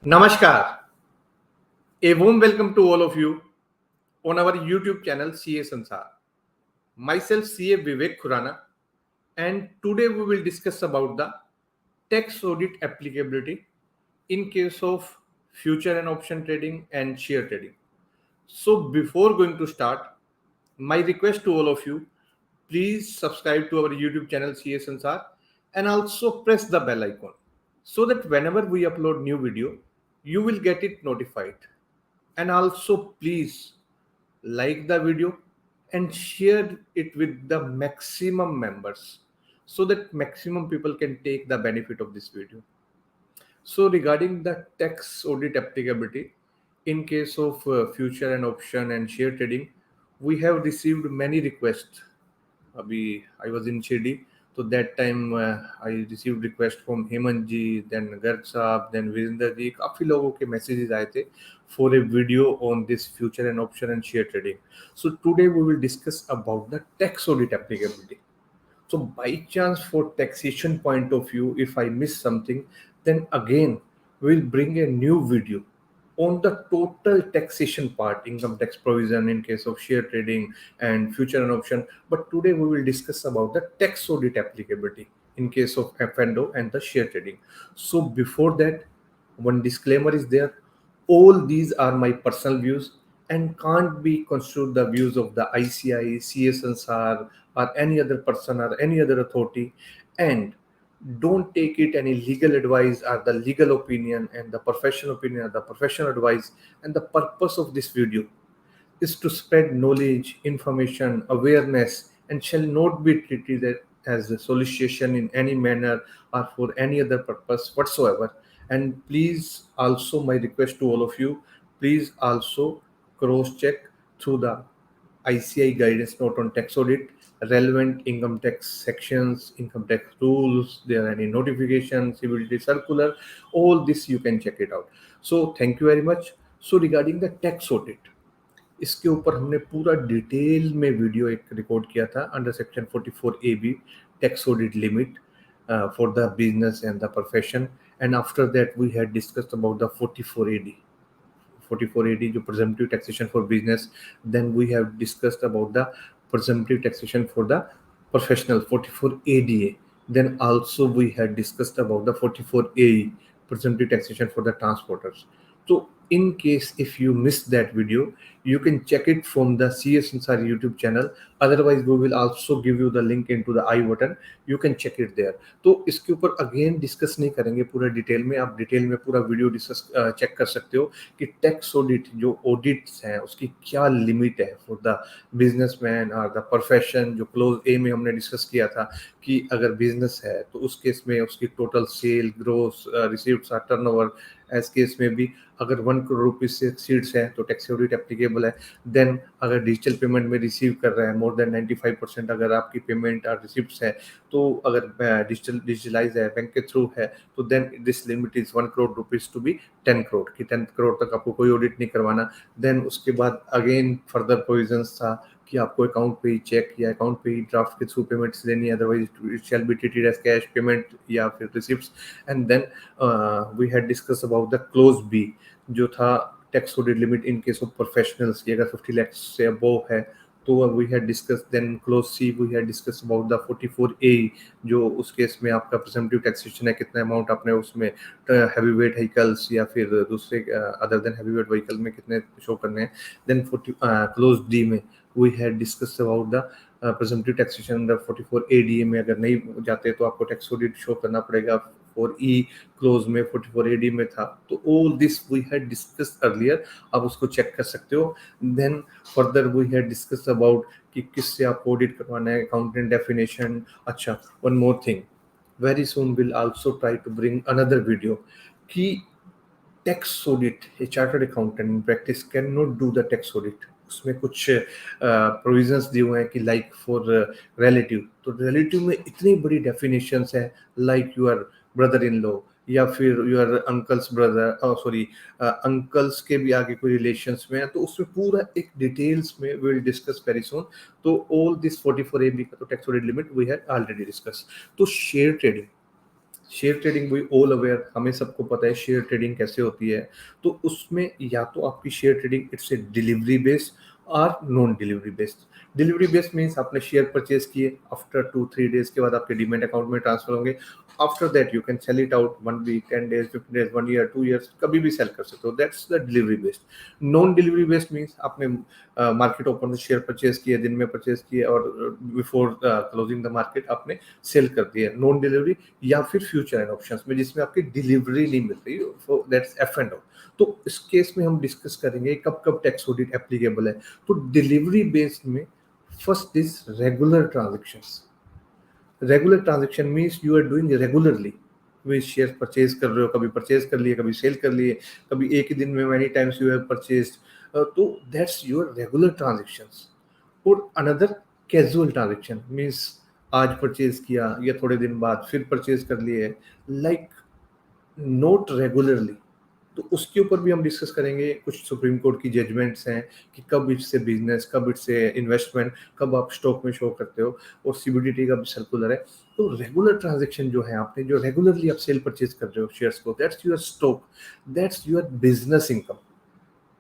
Namaskar. A warm welcome to all of you on our YouTube channel CA Sansar. Myself CA Vivek Khurana, and today we will discuss about the tax audit applicability in case of future and option trading and share trading. So before going to start, my request to all of you, please subscribe to our YouTube channel CA Sansar and also press the bell icon so that whenever we upload new video, you will get it notified. And also please like the video and share it with the maximum members so that maximum people can take the benefit of this video. So regarding the tax audit applicability in case of future and option and share trading, we have received many requests. अभी I was in Shirdi, so that time I received request from Hemant ji, then Garg साहब, then Virendra ji, काफ़ी लोगों के messages आए थे for a video on this future and option and share trading. So today we will discuss about the tax audit applicability. So by chance, for taxation point of view, if I miss something, then again we'll bring a new video on the total taxation part, income tax provision in case of share trading and future and option. But today we will discuss about the tax audit applicability in case of F&O and the share trading. So before that, one disclaimer is there. All these are my personal views and can't be construed the views of the ICI, CSNSR, or any other person or any other authority. And don't take it any legal advice or the legal opinion and the professional opinion or the professional advice. And the purpose of this video is to spread knowledge, information, awareness, and shall not be treated as a solicitation in any manner or for any other purpose whatsoever. And please, also, my request to all of you, please also cross check through the ICI guidance note on tax audit, relevant income tax sections, income tax rules, there are any notifications, CBDT circular, all this you can check it out. So thank you very much. So regarding the tax audit, इसके ऊपर हमने पूरा detail में video एक record किया था under section 44AB tax audit limit for the business and the profession, and after that we had discussed about the 44AD जो presumptive taxation for business. Then we have discussed about the presumptive taxation for the professional 44ADA. Then also we had discussed about the 44AE presumptive taxation for the transporters. So in case if you missed that video, you can check it from the CS Ansar YouTube channel. Otherwise we will also give you the link into the I button. You can check it there. तो इसके ऊपर again discuss नहीं करेंगे पूरा detail में. आप detail में पूरा वीडियो डिस्कस चेक कर सकते हो कि टैक्स ऑडिट जो ऑडिट्स हैं उसकी क्या लिमिट है फॉर द बिजनेसमैन और द प्रोफेशन. जो क्लोज ए में हमने डिस्कस किया था कि अगर बिजनेस है तो उस केस में उसकी total sale, gross, receives, turnover, as case में भी अगर 1 करोड़ रुपीज से एक्सीड्स है तो टैक्स ऑडिट एप्लीकेबल है. देन अगर डिजिटल पेमेंट में रिसीव कर रहा है मोर देन 95% अगर आपकी पेमेंट और रिसिप्ट्स है, तो अगर डिजिटलाइज है, बैंक के थ्रू है, तो then this limit is 1 crore rupees to be 10 crore की 10 करोड़ तक आपको कोई ऑडिट नहीं करवाना. देन उसके बाद अगेन फर्दर प्रोविजंस था कि आपको अकाउंट पे ही चेक या अकाउंट पे ही ड्राफ्ट के थ्रू पेमेंट्स देनी है, otherwise it shall be treated as cash payment या फिर receipts. And then we had discuss about the clause B जो था tax audit limit in case of professionals की अगर 50 लाख से अबव है तो we had discuss. Then clause C we had discuss about the 44A जो उस केस में आपका प्रेजम्पटिव टैक्सेशन है, कितना अमाउंट आपने उसमें हैवी वेट व्हीकल्स या फिर दूसरे other than heavy weight vehicle में कितने शो करने हैं. देन क्लोज डी में we had discuss about the presumptive taxation under 44ADA में अगर नहीं जाते तो आपको टैक्स ऑडिट शो करना पड़ेगा. फॉर ई क्लोज में 44AD में था. तो all this we had discuss earlier, आप उसको चेक कर सकते हो. Then further we had discuss about कि किससे आप ऑडिट करवाना है, अकाउंटेंट डेफिनेशन. अच्छा, one more thing, very soon will also try to bring another video कि tax audit a chartered accountant in practice can not do the tax audit. उसमें कुछ provisions दिए हुए हैं कि लाइक फॉर रिलेटिव, तो relative में इतनी बड़ी डेफिनेशंस है like your brother in law या फिर your uncle's brother, sorry uncles के भी आगे कोई रिलेशंस में है, तो उसमें पूरा एक डिटेल्स में we will discuss very soon. तो ऑल दिस 44AB का तो tax audit limit we had already discuss. तो share trading, share trading we all aware, हमें सबको पता है शेयर ट्रेडिंग कैसे होती है। तो उसमें या तो आपकी share trading it's a delivery based और non delivery based. Delivery based means आपने शेयर परचेज किए, आफ्टर 2-3 डेज के बाद आपके डीमेट अकाउंट में ट्रांसफर होंगे। After that you can sell it out 1 week, 10 days, 15 days, 1 year, 2 years, कभी भी सेल कर सकते हो। That's the delivery based. Non delivery based means आपने मार्केट ओपन से शेयर परचेज किए, दिन में परचेज किए और बिफोर क्लोजिंग द मार्केट आपने सेल कर दिया। नॉन डिलीवरी या फिर फ्यूचर एंड ऑप्शंस में जिसमें आपकी डिलीवरी नहीं मिल रही, दैट्स एफ एंड ओ। तो इस केस में हम डिस्कस करेंगे कब कब टैक्स ऑडिट एप्लीकेबल है। तो डिलीवरी बेस्ड में first is regular transactions. Regular transaction means you are doing regularly, वे शेयर परचेज कर रहे हो, कभी परचेज कर लिए, कभी सेल कर लिए, कभी एक ही दिन में many times you have purchased. तो दैट्स योर रेगुलर ट्रांजेक्शंस। और अनदर कैजुअल ट्रांजेक्शन मीन्स आज परचेज किया या थोड़े दिन बाद फिर परचेज कर लिए, लाइक नॉट रेगुलरली। तो उसके ऊपर भी हम डिस्कस करेंगे। कुछ सुप्रीम कोर्ट की जजमेंट्स हैं कि कब इससे बिजनेस, कब इससे इन्वेस्टमेंट, कब आप स्टॉक में शो करते हो, और सीबीडीटी का भी सर्कुलर है। तो रेगुलर ट्रांजेक्शन जो है, आपने जो रेगुलरली आप सेल परचेज कर रहे हो शेयर्स को, that's your stock, that's your business income.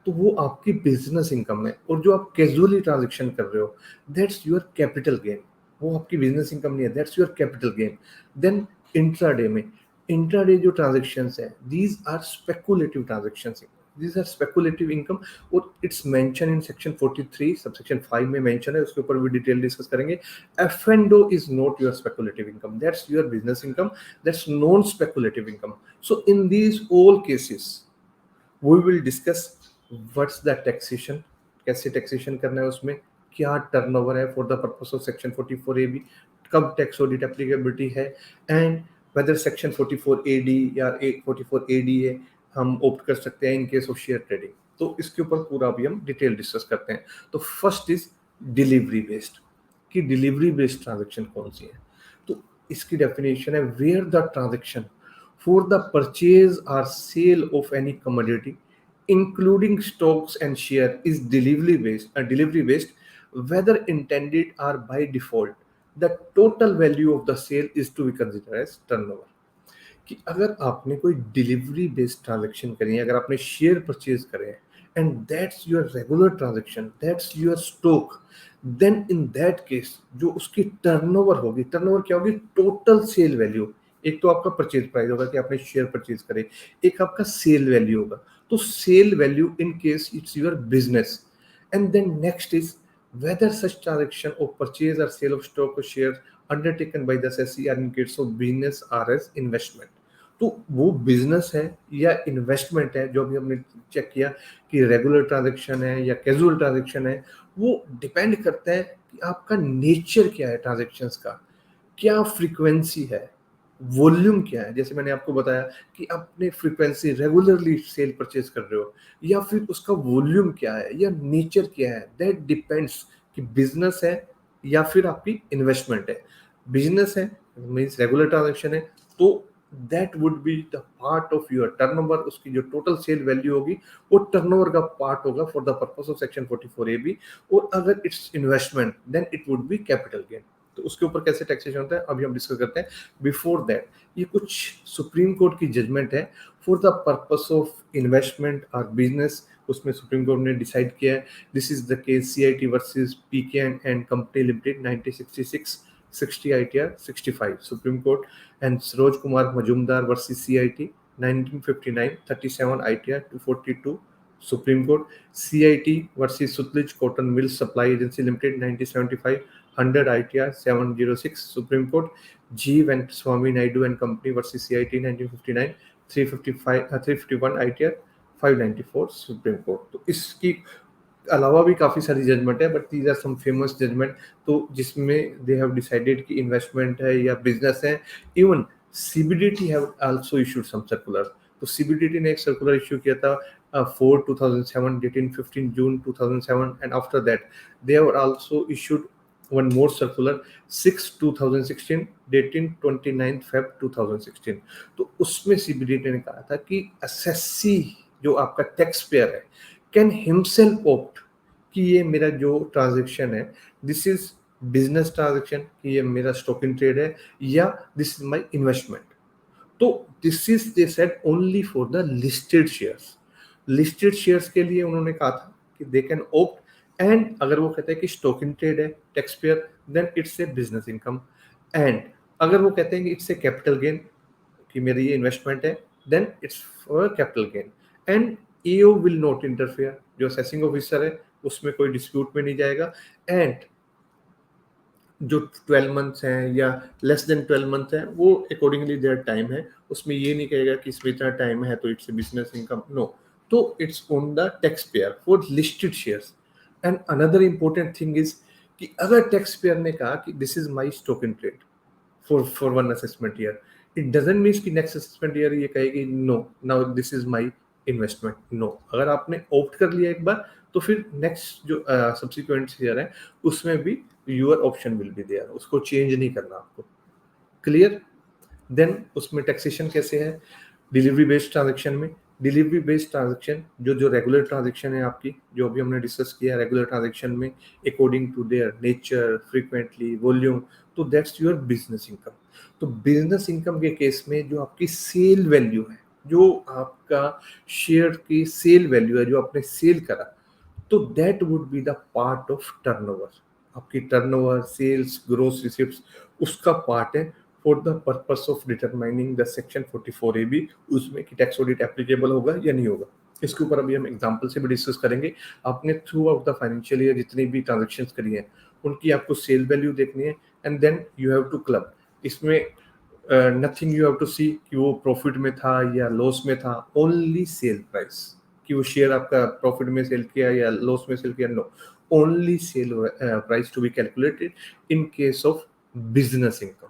तो वो आपकी बिजनेस इनकम है। और जो आप कैजुअली ट्रांजेक्शन कर रहे हो, दैट्स योर कैपिटल गेन। वो आपकी बिजनेस इनकम नहीं है, that's your capital gain. Then intraday में, इंट्राडे जो ट्रांजेक्शंस है, these are speculative transactions, these are speculative income. और it's mention in section 43 subsection 5 में मेंशन है, उसके ऊपर भी डिटेल डिस्कस करेंगे। F and O is not your speculative income, that's your business income, that's non speculative income. So in these all cases we will discuss what's the taxation, कैसे taxation करना है, उसमें क्या टर्नओवर है for the purpose of section 44AB, कब tax audit applicability है, and weather section 44AD या 44AD है हम ऑप्ट कर सकते हैं इन केस ऑफ शेयर ट्रेडिंग। तो इसके ऊपर पूरा भी हम डिटेल डिस्कस करते हैं। तो फर्स्ट इज डिलीवरी बेस्ड, कि डिलीवरी बेस्ड ट्रांजेक्शन कौन सी है। तो इसकी डेफिनेशन है where the transaction for the purchase or sale of any commodity, including stocks and share, is delivery based, whether intended or by default, the total value of the sale is to be considered as turnover। कि अगर आपने कोई delivery based transaction करी है, अगर आपने share purchase करे हैं, and that's your regular transaction, that's your stock, then in that case जो उसकी टर्नओवर होगी, टर्नओवर क्या होगी, टोटल सेल वैल्यू। एक तो आपका परचेज प्राइस होगा कि आपने शेयर परचेज करे, एक आपका सेल वैल्यू होगा। तो sale value in case it's your business. And then next is whether such transaction of purchase or sale of stock or shares undertaken by the SEC are in case of business or as investment। तो वो business है या investment है, जो भी हमने check किया कि रेगुलर ट्रांजैक्शन है या कैजुअल ट्रांजैक्शन है, वो डिपेंड करता है कि आपका नेचर क्या है ट्रांजैक्शंस का, क्या फ्रीक्वेंसी है, वॉल्यूम क्या है। जैसे मैंने आपको बताया कि आपने फ्रीक्वेंसी रेगुलरली सेल परचेज कर रहे हो, या फिर उसका वॉल्यूम क्या है या नेचर क्या है, दैट डिपेंड्स कि बिजनेस है या फिर आपकी इन्वेस्टमेंट है। बिजनेस है मीन्स रेगुलर ट्रांजेक्शन है, तो that would be the part of your turnover. उसकी जो टोटल सेल वैल्यू होगी वो टर्नओवर का पार्ट होगा for the purpose of section 44AB। और अगर it's investment then it would be capital gain. तो उसके ऊपर कैसे टैक्सेशन होता है अभी हम डिस्कस करते हैं। बिफोर दैट, ये कुछ सुप्रीम कोर्ट की जजमेंट है for the purpose of investment और बिजनेस। उसमें सुप्रीम कोर्ट ने डिसाइड किया है, this is the case CIT versus PK and company limited 1966, 60 ITR 65 supreme court, and Saroj Kumar Majumdar versus CIT 1959, 37 ITR 242 supreme court, CIT versus Sutlej cotton mill supply agency limited 1975, 100 ITR 706 supreme court, G Venkateswamy Naidu and Company versus CIT 1959, 351 ITR 594 Supreme Court. तो इसकी अलावा भी काफ़ी सारी judgment है, but these are some famous judgment. तो जिसमें they have decided कि इन्वेस्टमेंट है या बिजनेस है। Even CBDT have also issued some circular. तो CBDT ने एक सर्कुलर इशू किया था 4/2007 dated 15 June 2007, and after that they have also issued one more circular 6/2016 dated 29 Feb 2016। तो उसमें CBDT ने कहा था कि एसएससी जो आपका टैक्स पेयर है कैन हिमसेल्फ ऑप्ट कि ये मेरा जो ट्रांजेक्शन है दिस इज बिजनेस ट्रांजेक्शन, कि ये मेरा स्टॉक इन ट्रेड है, या दिस इज माय इन्वेस्टमेंट। तो this is they said only for the listed shares. Listed shares के लिए उन्होंने कहा था कि दे कैन ओप्ट, एंड अगर वो कहते हैं कि स्टॉक इन ट्रेड है tax payer, then it's a business income. And अगर वो कहते हैं कि इट्स ए कैपिटल गेन, कि मेरी ये इन्वेस्टमेंट है, then it's for capital gain. And AO will not interfere, जो असेसिंग ऑफिसर है उसमें कोई डिस्प्यूट में नहीं जाएगा। एंड जो 12 मंथ्स हैं या लेस देन 12 मंथ है, वो अकॉर्डिंगली देयर टाइम है, उसमें ये नहीं कहेगा कि इसमें इतना टाइम है तो इट्स बिजनेस इनकम, नो। तो it's on the tax payer for listed shares. And another important thing is कि अगर टैक्स पेयर ने कहा कि this is my stock in trade for one assessment year, it doesn't mean कि next assessment year ये कहेगी no now this is my investment, no. अगर आपने ऑप्ट कर लिया एक बार, तो फिर नेक्स्ट जो सब्सिक्वेंट ईयर है उसमें भी your option will be there, उसको चेंज नहीं करना आपको। क्लियर? देन उसमें टैक्सेशन कैसे है डिलीवरी बेस्ड ट्रांजेक्शन में? डिलीवरी बेस्ड ट्रांजेक्शन जो जो रेगुलर ट्रांजेक्शन है आपकी, जो अभी हमने डिस्कस किया रेगुलर ट्रांजेक्शन में, according to their nature, frequently, volume, तो दैट्स योर बिजनेस इनकम। तो बिजनेस इनकम के केस में जो आपकी सेल वैल्यू है, जो आपका शेयर की सेल वैल्यू है, जो आपने सेल करा, तो that would be the part of turnover. आपकी टर्नओवर, सेल्स, ग्रोस रिसिप्ट्स उसका पार्ट है for the purpose of determining the section 44AB, उसमें कि टैक्स ऑडिट एप्लीकेबल होगा या नहीं होगा। इसके ऊपर अभी हम एग्जांपल से भी डिस्कस करेंगे। आपने through out the financial year जितनी भी ट्रांजेक्शन्स करी हैं उनकी आपको सेल वैल्यू देखनी है, and then you have to club. इसमें nothing you have to see कि वो प्रॉफिट में था या लॉस में था, ओनली सेल प्राइस, कि वो शेयर आपका प्रॉफिट में सेल किया या लॉस में सेल किया, no, only sale price to be calculated in case of business income,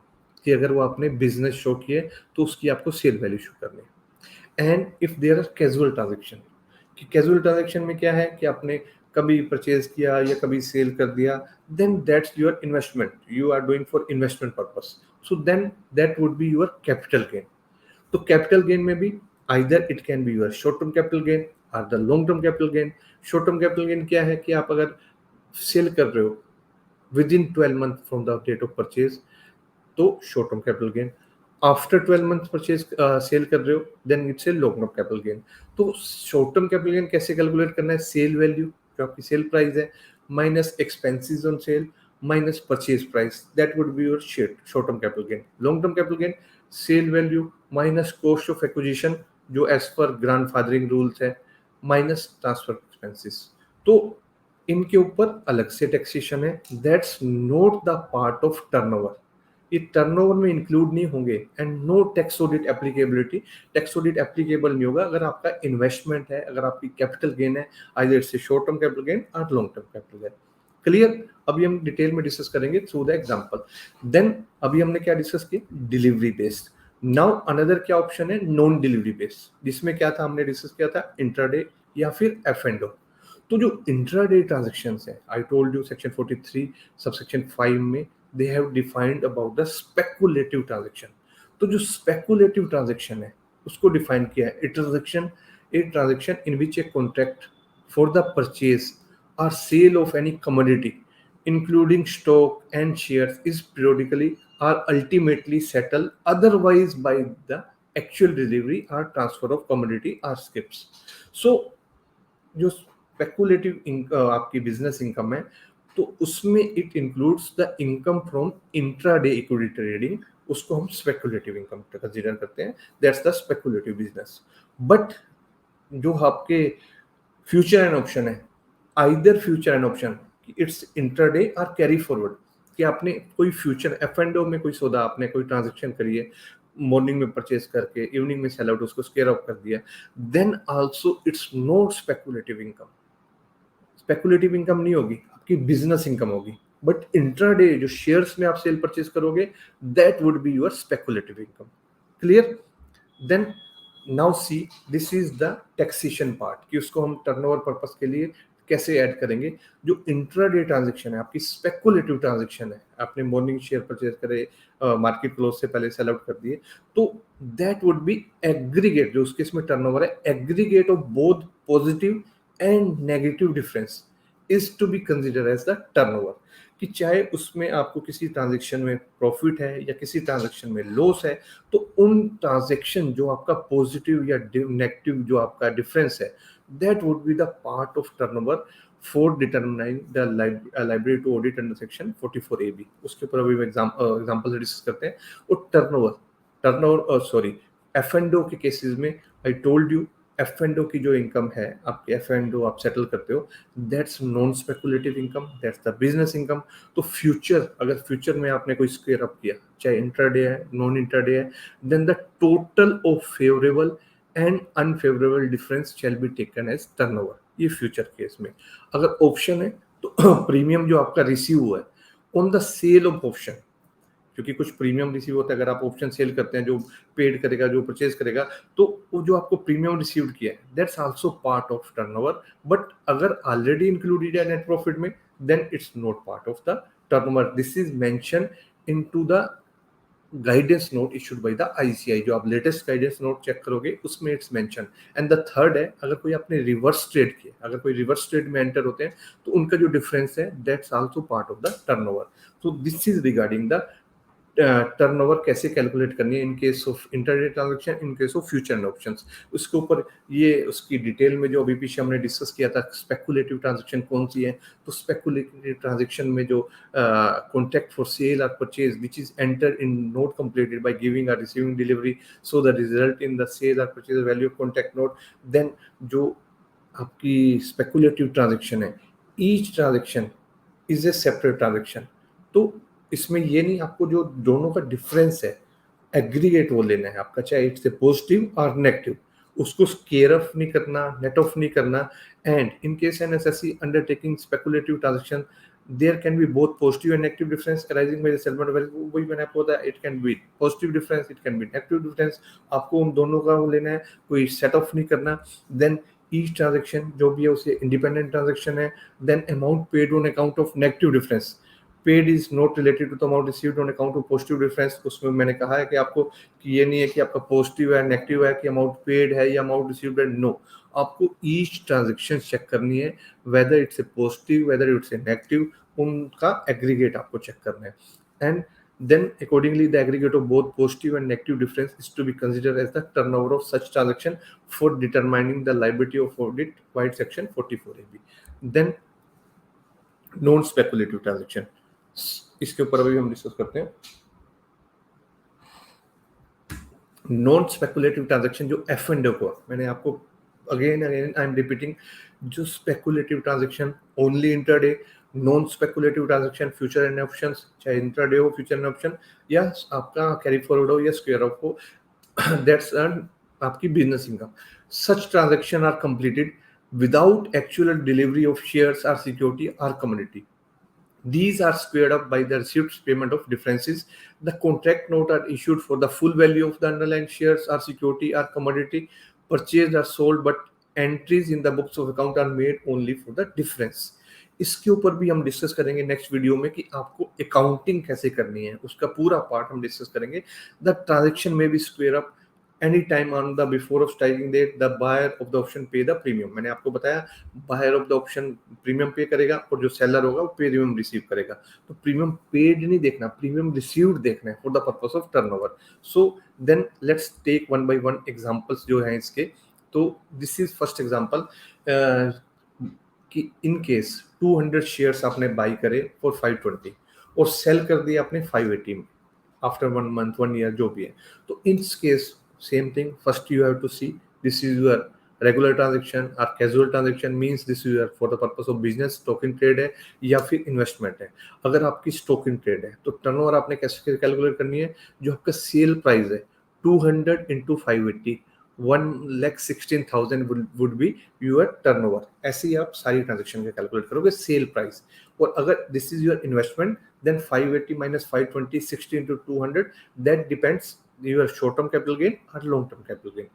कि अगर वो आपने बिजनेस शो किए तो उसकी आपको सेल वैल्यू शो करनी है। And if there are casual transaction, कि कैजुअल ट्रांजेक्शन में क्या है कि आपने कभी परचेज किया या कभी सेल कर दिया, then that's your investment, you are doing for investment purpose, so then that would be your capital gain. तो कैपिटल गेन में भी either it can be your short term capital gain और the long term capital gain. Short term capital gain क्या है कि आप अगर sell कर रहे हो within 12 month from the date of purchase, तो short term capital gain. After 12 month purchase sale कर रहे हो, then it's a long term capital gain. तो शॉर्ट टर्म कैपिटल गेन कैसे कैलकुलेट करना है? सेल वैल्यू, जो आपकी सेल प्राइस है, minus expenses on sale, minus purchase price, that would be your short term capital gain. Long term capital gain, sale value minus cost of acquisition, जो as per grandfathering rules है, minus transfer expenses. तो इनके ऊपर अलग से taxation है, that's not the part of turnover, ये turnover में इंक्लूड नहीं होंगे। And no tax audit applicability, tax audit applicable नहीं होगा अगर आपका इन्वेस्टमेंट है, अगर आपकी कैपिटल गेन है, either it's short term capital gain और long term capital gain. Clear? अभी हम डिटेल में डिस्कस करेंगे थ्रू द एग्जांपल। देन अभी हमने क्या डिस्कस किया? Delivery based. नाउ अनदर क्या ऑप्शन है? नॉन डिलीवरी बेस्ड, जिसमें क्या था हमने डिस्कस किया था? इंट्राडे या फिर F&O। तो जो इंट्राडे ट्रांजैक्शंस है, आई टोल्ड यू सेक्शन 43 सबसेक्शन 5 में they have defined about the speculative transaction। तो जो speculative transaction है उसको डिफाइन किया है, a transaction in which a contract for the purchase or sale of any commodity including stock and shares is periodically or ultimately settled otherwise by the actual delivery or transfer of commodity or skips। so जो speculative आपकी business income है, तो उसमें it includes the income from intraday equity trading, उसको हम speculative income consider करते हैं, that's the speculative business. But जो आपके फ्यूचर एंड ऑप्शन है, either future and option, it's intraday और कैरी फॉरवर्ड, कि आपने कोई फ्यूचर F&O में कोई सौदा, आपने कोई ट्रांजेक्शन करी है, मॉर्निंग में परचेज करके इवनिंग में सेल आउट, उसको स्केयर आउट कर दिया, then also it's not speculative income. Speculative income नहीं होगी, आपकी बिजनेस इनकम होगी। बट इंट्राडे जो शेयर्स में आप सेल परचेज करोगे, that would be your speculative income. Clear? Then now see this is the taxation part, कि उसको हम टर्नओवर पर्पस के लिए कैसे ऐड करेंगे। जो इंट्राडे ट्रांजैक्शन है, आपकी स्पेकुलेटिव ट्रांजैक्शन है, आपने मॉर्निंग शेयर परचेज करे, मार्केट क्लोज से पहले सेल आउट कर दिए, तो दैट वुड बी एग्रीगेट, जो उसके इसमें टर्नओवर है, aggregate of both positive and negative difference is to be consider as the turnover. कि चाहे उसमें आपको किसी ट्रांजेक्शन में प्रॉफिट है या किसी ट्रांजेक्शन में लॉस है, तो उन ट्रांजेक्शन जो आपका पॉजिटिव या नेगेटिव जो आपका डिफरेंस है, that would be the part of turnover for determining the liability to audit under section 44AB। उसके ऊपर अभी एग्जांपल डिस्कस करते हैं। और turnover sorry F and O के केसेस में I told you, F and O की जो इनकम है आपके, एफ एंड ओ आप सेटल करते हो, that's non speculative income, that's the business income. तो फ्यूचर, अगर फ्यूचर में आपने कोई स्क्वेयर अप किया, चाहे इंट्राडे है, नॉन इंट्राडे है, then the total of favourable and unfavourable difference shall be taken as turnover. ये फ्यूचर केस में। अगर ऑप्शन है तो प्रीमियम जो आपका रिसीव हुआ है on the sale of option, क्योंकि कुछ प्रीमियम रिसीव होता है अगर आप ऑप्शन सेल करते हैं, जो पेड करेगा, जो परचेज करेगा, तो वो जो आपको प्रीमियम रिसीव किया है, that's also part of turnover. But अगर ऑलरेडी इंक्लूडेड है नेट प्रॉफिट में, then it's not part of the turnover. This is mention into the guidance note issued by the ICI. जो आप लेटेस्ट गाइडेंस नोट चेक करोगे उसमें it's mention. And the third है, अगर कोई आपने रिवर्स ट्रेड किया, अगर कोई रिवर्स ट्रेड में एंटर होते हैं, तो उनका जो डिफरेंस है, that's also part of the turnover. So this is regarding the turnover कैसे कैलकुलेट करनी है इन case of intraday transaction, in case of future and options. उसके ऊपर ये उसकी डिटेल में जो अभी पीछे हमने डिस्कस किया था, स्पेकुलेटिव ट्रांजैक्शन कौन सी है। तो स्पेकुलेटिव ट्रांजैक्शन में जो कॉन्ट्रैक्ट फॉर सेल और purchase which is enter in not completed by giving और receiving delivery, so the result in the sale और purchase value of contract note. Then जो आपकी स्पेकुलेटिव ट्रांजैक्शन है, each transaction is a separate transaction. तो इसमें ये नहीं, आपको जो दोनों का डिफरेंस है एग्रीगेट वो लेना है आपका, चाहे इट्स ए पॉजिटिव और नेगेटिव, उसको स्केयर ऑफ नहीं करना, नेट ऑफ नहीं करना। And in case an assessee undertaking speculative transaction, there can be both positive and negative difference arising by the settlement of, वही मैंने आपको बताया, it can be positive difference, it can be negative difference. आपको उन दोनों का वो लेना है, कोई सेट ऑफ नहीं करना। देन ईच ट्रांजैक्शन जो भी है उसे इंडिपेंडेंट ट्रांजैक्शन है। Then amount paid on account of negative difference, paid is not related to the amount received on account of positive difference. उसमें मैंने कहा है कि आपको कि ये नहीं है कि आपका पॉजिटिव है, नेगेटिव है, कि अमाउंट पेड है या अमाउंट रिसीव्ड है। नो, आपको ईच ट्रांजैक्शन चेक करनी है, whether it's a positive, whether it's a negative, उनका एग्रीगेट आपको चेक करना है। And then accordingly the aggregate of both positive and negative difference is to be considered as the turnover of such transaction for determining the liability of audit by section 44AB. Then non speculative transaction, इसके ऊपर अभी हम discuss करते हैं। Non speculative transaction जो F and O को, मैंने आपको अगेन आई एम रिपीटिंग, जो speculative transaction only intraday, non speculative transaction future and options, चाहे इंट्राडे हो, फ्यूचर एंड ऑप्शन, या आपका कैरी फॉरवर्ड हो या स्क्वायर ऑफ हो, दैट्स आपकी business income. Such transaction are completed without actual delivery of shares or security or commodity. These are squared up by the received payment of differences. The contract note are issued for the full value of the underlying shares or security or commodity purchased or sold, but entries in the books of account are made only for the difference. इसके ऊपर भी हम discuss करेंगे next video में कि आपको accounting कैसे करनी है, उसका पूरा पार्ट हम डिस्कस करेंगे। द ट्रांजैक्शन में भी square up any time on the before of striking date, the buyer of the option pay the premium. मैंने आपको बताया buyer of the option premium pay करेगा और जो सेलर होगा वो प्रीमियम रिसीव करेगा। तो प्रीमियम पेड नहीं देखना, प्रीमियम रिसीव्ड देखना है for the purpose of turnover. So then let's take one by one examples जो हैं इसके। तो दिस इज फर्स्ट एग्जांपल कि इन केस 200 शेयर्स आपने बाई करे फॉर 520 और सेल कर दिए आपने 580 में आफ्टर 1 month 1 year जो भी है। तो in case same thing, first you have to see this is your regular transaction or casual transaction, means this is your for the purpose of business, stock in trade है या फिर investment है। अगर आपकी स्टॉक इन ट्रेड है तो turnover आपने कैसे कैलकुलेट करनी है, जो आपका सेल प्राइस है 200 into 580, 1,16,000 would be your turnover। ऐसे ही आप सारी ट्रांजेक्शन का कैलकुलेट करोगे सेल प्राइस। और अगर this is your investment, then 580 minus 520, 60 into 200, that depends your short term capital gain or long term capital gain।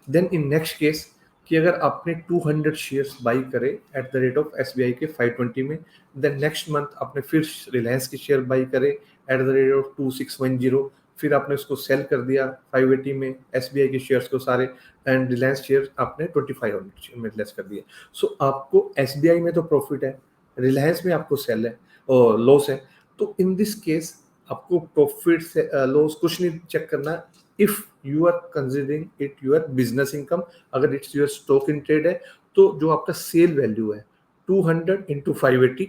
then in next case कि अगर आपने 200 शेयर्स बाई करे eight the rate of SBI के 520 में, then next month आपने फिर रिलायंस के share by करे एट द रेट ऑफ 2610, फिर आपने उसको सेल कर दिया 580 में SBI के शेयर्स को सारे, एंड रिलायंस शेयर आपने 2500 में लेस कर दिया। सो आपको SBI में तो प्रॉफिट है, रिलायंस में आपको सेल है, और लॉस है, तो इन दिस केस आपको प्रॉफिट से लॉस कुछ नहीं चेक करना। If you are considering it your business income, अगर it's your stock in trade है, तो जो आपका सेल वैल्यू है 200 इंटू 580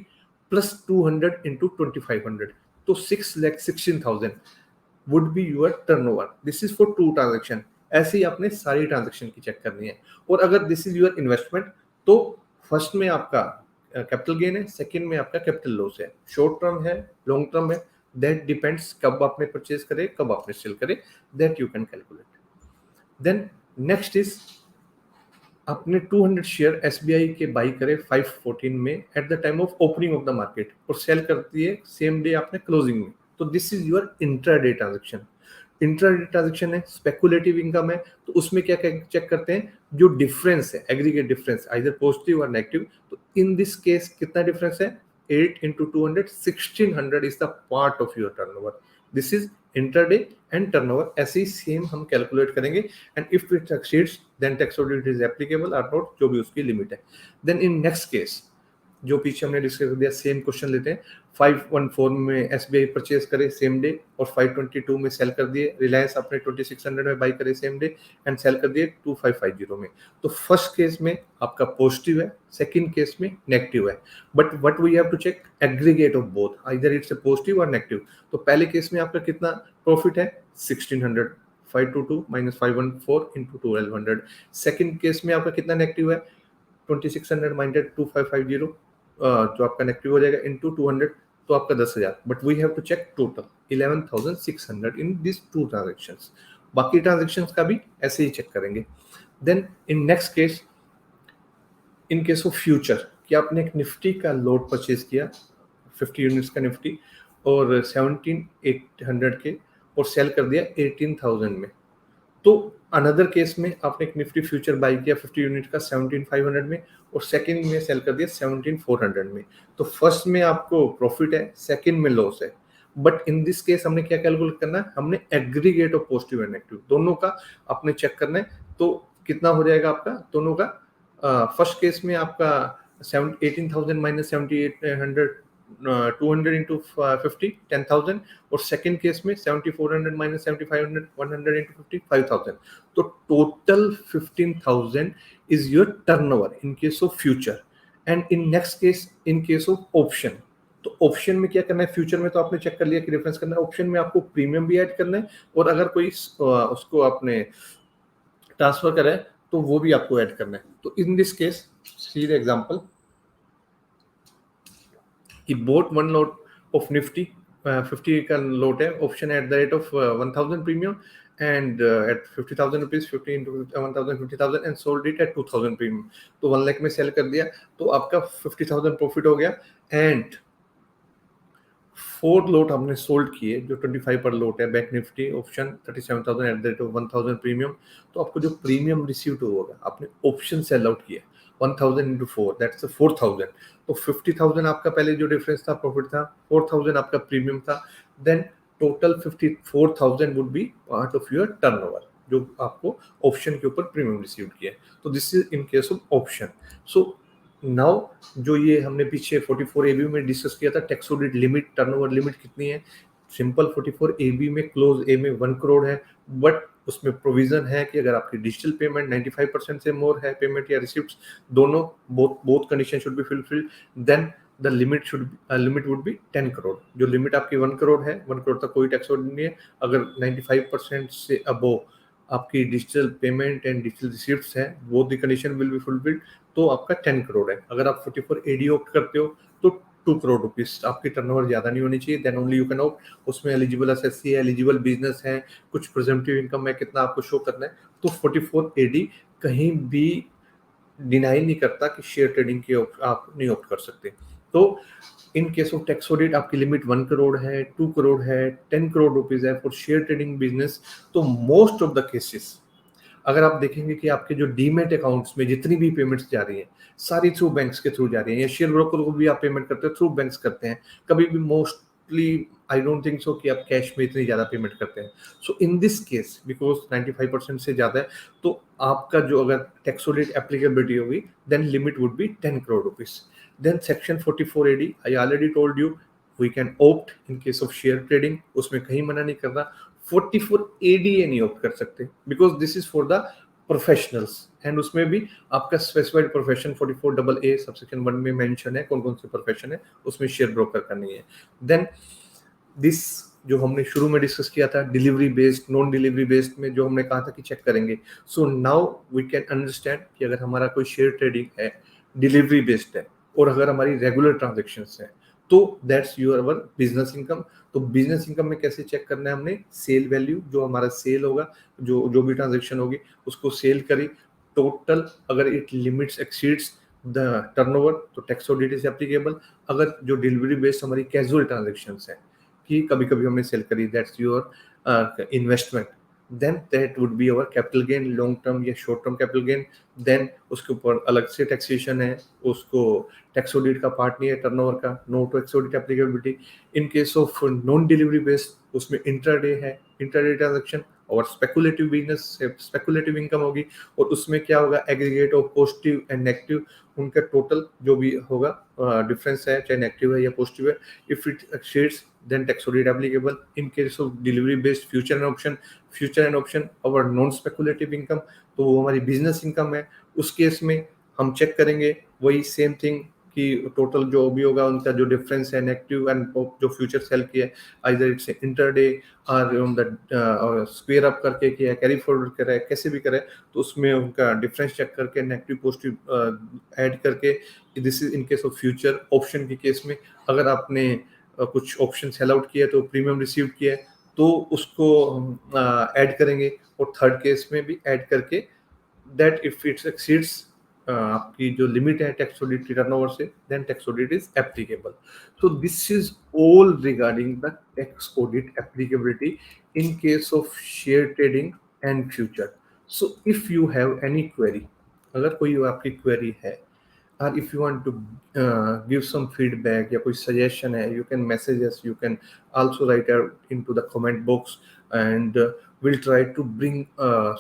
प्लस 200 इंटू 2500, तो 6,16,000 would be your turnover. This is for 2 transaction. ऐसे ही आपने सारी ट्रांजेक्शन की चेक करनी है। और अगर दिस इज योर इन्वेस्टमेंट, तो फर्स्ट में आपका कैपिटल गेन है, सेकंड में आपका कैपिटल लॉस है, शॉर्ट टर्म है, लॉन्ग टर्म है, दैट डिपेंड्स कब आपने परचेज करे, कब आपने सेल करे, that you can calculate. Then next is आपने 200 शेयर एसबीआई के बाई करे 514 में at the time of opening of the market, और सेल कर दिए सेम डे आपने क्लोजिंग में, तो this is your intraday transaction. Intraday transaction है, स्पेकुलेटिव इनकम है, तो उसमें क्या चेक करते हैं, जो डिफरेंस है, एग्रीगेट डिफरेंस आइदर पॉजिटिव और नेगेटिव। तो इन दिस केस कितना डिफरेंस है, 8 into 200 1600 is the part of your turnover. This is intraday and turnover, ऐसे ही सेम हम कैलकुलेट करेंगे, and if it exceeds then tax audit is applicable और not, जो भी उसकी लिमिट है। देन इन नेक्स्ट केस जो पीछे हमने डिस्कस कर दिया, सेम क्वेश्चन लेते हैं। 514 में एसबीआई परचेज करे सेम डे, और 522 में सेल कर दिए, रिलायंस अपने 2600 में बाई करे सेम डे एंड सेल कर दिए 2550 में। तो फर्स्ट केस में आपका पॉजिटिव है, सेकंड केस में नेगेटिव है, but what we have to check aggregate of both, either it's a positive और नेगेटिव। तो पहले केस में आपका कितना प्रॉफिट है, 1600, 522 माइनस 514 इंटू 1200। सेकंड केस में आपका कितना नेगेटिव है, 2600 माइनस 2550, जो आपका नेगेटिव हो जाएगा इंटू 200, तो आपका 10,000। But we have to check total 11,600 in this 2 transactions. बाकी ट्रांजेक्शंस का भी ऐसे ही चेक करेंगे। Then in next case, in case of future, कि आपने एक निफ्टी का लोड परचेज किया 50 यूनिट्स का निफ्टी, और 17,800 के, और सेल कर दिया 18,000 में। तो अनदर केस में आपने एक निफ्टी फ्यूचर बाई किया 50 यूनिट का 17,500 में, और सेकंड में सेल कर दिया 17,400 में। तो फर्स्ट में आपको प्रॉफिट है, सेकंड में लॉस है, बट इन दिस केस हमने क्या कैलकुलेट करना है, हमने aggregate of positive and negative दोनों का आपने चेक करना है। तो कितना हो जाएगा आपका दोनों का, फर्स्ट केस में आपका 18,000 माइनस 7,800, 200 इंटू 50 10,000, और सेकंड केस में 7,400 माइनस 7,500 100 इंटू 50 5,000। तो total 15,000 is your turnover in case of future. And in next case, in case of option, तो ऑप्शन में क्या करना है, फ्यूचर में तो आपने चेक कर लिया कि रेफरेंस करना है, ऑप्शन में आपको प्रीमियम भी ऐड करना है, और अगर कोई उसको आपने ट्रांसफर करा है तो वो भी आपको ऐड करना है। तो in this case see the example, he bought one lot of Nifty, 50 का लोट है, option at the rate of 1,000 premium, and at 50,000 rupees 50 into 1,000 50,000, and sold it at 2,000 premium. तो 1 लाख में सेल कर दिया, तो आपका 50,000 प्रॉफिट हो गया, एंड 4 लोट हमने सोल्ड किए जो 25 पर लोट है, bank Nifty option 37,000 eight the rate of 1,000 premium. तो आपको जो प्रीमियम रिसीव होगा, आपने ऑप्शन सेल आउट किया 1,000 इंटू 4, दैट्स 4,000। तो 50,000 आपका पहले जो डिफरेंस था प्रॉफिट था, 4,000 आपका प्रीमियम था, then total 54,000 would be part of your turnover, जो आपको ऑप्शन के ऊपर प्रीमियम रिसीव किया है। तो this is in case of option. So now जो ये हमने पीछे 44 एबी में डिस्कस किया था, tax audit limit, turnover limit कितनी है, सिंपल 44 एबी में क्लोज ए में 1 करोड़ है, बट उसमें प्रोविजन है कि अगर आपकी डिजिटल पेमेंट 95% से मोर है पेमेंट या रिसिप्ट्स, दोनों both condition should be fulfilled, then the limit would be 10 crore. जो लिमिट आपकी 1 करोड़ है, 1 करोड़ तक कोई टैक्स ऑडिट नहीं है। अगर 95% से अबोव आपकी digital payment and digital receipts है, वो the condition will be fulfilled, तो आपका 10 करोड़ है। अगर आप 44 एडी ऑप्ट करते हो तो 2 करोड़ रुपीस, आपकी टर्नओवर ज्यादा नहीं होनी चाहिए, then only you can opt. उसमें एलिजिबल एसएससी है, एलिजिबल बिजनेस है, कुछ प्रेजेंटिव इनकम है, कितना आपको शो करना है। तो 44 एडी कहीं भी डिनाई नहीं करता कि शेयर ट्रेडिंग की आप नहीं ऑप्ट कर सकते। तो इन केस ऑफ टैक्स ऑडिट आपकी लिमिट 1 करोड़ है, 2 करोड़ है, 10 करोड़ रुपीज है फॉर शेयर ट्रेडिंग बिजनेस। तो मोस्ट ऑफ द केसेस अगर आप देखेंगे कि आपके जो डीमेट अकाउंट्स में जितनी भी पेमेंट्स जा रही हैं, सारी थ्रू बैंक्स के थ्रू जा रही हैं, या शेयर ब्रोकर को भी आप पेमेंट करते हो थ्रू बैंक्स करते हैं, कभी भी mostly I don't think so कि आप कैश में इतनी ज़्यादा पेमेंट करते हैं। So in this case because 95% से ज़्यादा है, तो आपका जो अगर टैक्स ऑडिट एप्लीकेबिलिटी होगी, then limit would be 10 crore rupees. Then section 44 AD, I already told you we can opt in case of share trading, उसमें कहीं मना नहीं कर रहा। 44 एडीए नहीं ऑप्ट कर सकते because this is for the professionals, and उसमें भी आपका स्पेसिफाइड प्रोफेशन 44 AA सबसेक्शन 1 में मेंशन है कौन कौन से प्रोफेशन है, उसमें शेयर ब्रोकर का नहीं है। देन दिस जो हमने शुरू में डिस्कस किया था delivery based non delivery based में, जो हमने कहा था कि चेक करेंगे। So now we can understand कि अगर हमारा कोई शेयर ट्रेडिंग है डिलीवरी बेस्ड है और अगर हमारी रेगुलर ट्रांजेक्शन्स है तो that's your our business income. तो बिजनेस इनकम में कैसे चेक करना है हमने, सेल वैल्यू, जो हमारा सेल होगा, जो भी ट्रांजेक्शन होगी उसको सेल करी टोटल, अगर it limits exceeds the turnover तो टैक्स ऑडिट इज एप्लीकेबल। अगर जो डिलीवरी बेस्ड हमारी कैजुअल ट्रांजेक्शन्स है कि कभी कभी हमने सेल करी, that's your investment, then that would be our capital gain, long term या short term capital gain. Then उसके ऊपर अलग से टैक्सेशन है, उसको टैक्स ऑडिट का पार्ट नहीं है टर्नओवर का, no tax audit applicability. In case of non delivery based उसमें इंट्राडे है, इंट्राडे ट्रांजेक्शन और स्पेकुलेटिव बिजनेस से स्पेकुलेटिव इनकम होगी, और उसमें क्या होगा aggregate of positive and negative, उनका टोटल जो भी होगा डिफरेंस है चाहे नेगेटिव है या पॉजिटिव है, if it exceeds then tax audit applicable. In case of delivery based future and option our non speculative income, तो वो हमारी बिजनेस इनकम है, उस केस में हम चेक करेंगे वही सेम थिंग कि टोटल जो भी होगा उनका जो डिफरेंस है नेगेटिव एंड जो फ्यूचर सेल किया है आइदर इट्स इंटरडे और ऑन द स्क्वायर अप करके किया कैरी फॉरवर्ड करे कैसे भी करे, तो उसमें उनका डिफरेंस चेक करके नेगेटिव पॉजिटिव ऐड करके, this is in case of future. Option के केस में अगर आपने कुछ ऑप्शन सेल आउट किया तो प्रीमियम रिसीव किया है तो उसको ऐड करेंगे, और थर्ड केस में भी ऐड करके दैट इफ इट्स एक्सीड्स आपकी जो लिमिट है टैक्स ऑडिट टर्नओवर से then tax audit is applicable. So this is all regarding the tax audit applicability in case of share trading and future. So if you have any query, अगर कोई आपकी query है or if you want to give some feedback या कोई suggestion है, you can message us, you can also write out into the comment box, and we'll try to bring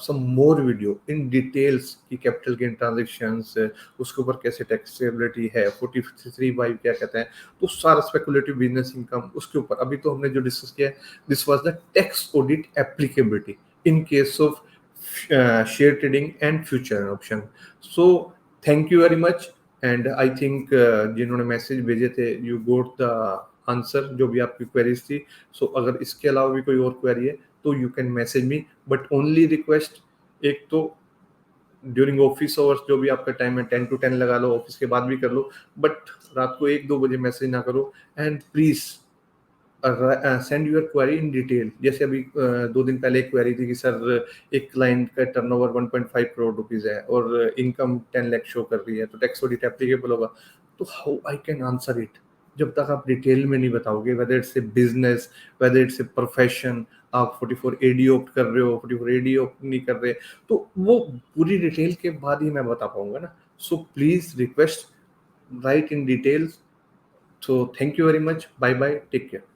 some more video in details कि capital gain transactions उसके ऊपर कैसे taxability है, 43(y) क्या कहते हैं, तो सारा speculative business income उसके ऊपर अभी तो हमने जो डिस्कस किया है, this was the tax audit applicability in case of share trading and future option. So thank you very much, and I think जिन्होंने मैसेज भेजे थे यू गोट द आंसर जो भी आपकी क्वेरीज थी। सो अगर इसके अलावा भी कोई और क्वेरी है तो you can message me, but only request, एक तो ड्यूरिंग ऑफिस आवर्स जो भी आपका टाइम है 10 to 10 लगा लो, ऑफिस के बाद भी कर लो, बट रात को 1-2 बजे मैसेज ना करो, and please send your query in detail. जैसे अभी 2 दिन पहले एक क्वेरी थी कि सर एक क्लाइंट का टर्नओवर 1.5 करोड़ रुपीज है और इनकम 10 लाख शो कर रही है, तो टैक्स ऑडिट एप्लीकेबल होगा, तो how I can answer it जब तक आप डिटेल में नहीं बताओगे, whether it's a business, whether it's a profession, आप 44 एडी ऑप्ट कर रहे हो, 44 एडी ऑप्ट नहीं कर रहे, तो वो पूरी डिटेल के बाद ही मैं बता पाऊंगा ना। So please request write in details. So thank you very much, bye bye, take care.